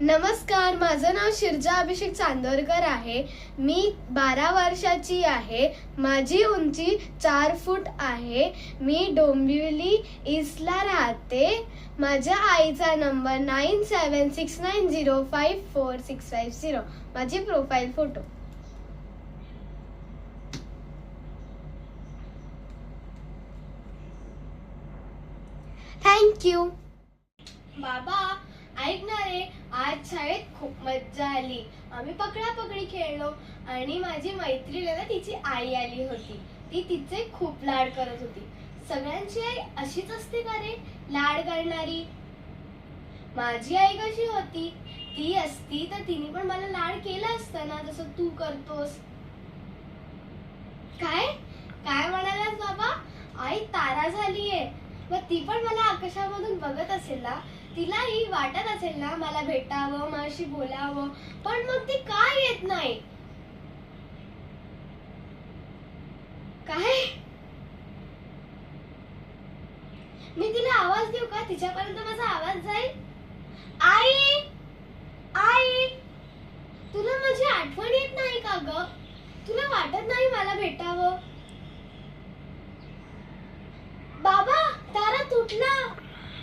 नमस्कार, माझं नाव शिरजा अभिषेक चांदोरकर आहे। मी 12 वर्षाची आहे। माझी उंची 4 फूट आहे। मी डोंबिवली ईस्टला राहते। माझ्या आईचा नंबर 9769054650। माझी प्रोफाईल फोटो। थँक्यू। बाबा ऐक ना रे, आज शाळेत खूप मज्जा आली। आम्ही पकडापकडी खेळलो आणि माझी मैत्रीण ना तिची आई आली होती। ती तिचे खूप लाड करत होती। सगळ्यांची आई अशीच असते का रे, लाड करणारी? माझी आई कशी होती? ती असती तर तिने पण मला लाड केला असता ना, जसं तू करतोस। काय काय म्हणालास बाबा? आई तारा झालीये, मग ती पण मला आकाशामधून बघत असेल ना? तिलाही वाटत असेल ना मला भेटावं, माझ्याशी बोलावं, पण मग ती का येत नाही? काय? मी तिला आवाज देऊ का? तिच्यापर्यंत माझा आवाज जाईल? आई, आई, तुला माझी आठवण येत नाही का ग? तुला वाटत नाही मला भेटावं? बाबा, तारा तुटला।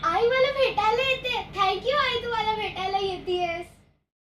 आई मला भेटायला येते। थँक्यू आई, तू मला भेटायला येतेस।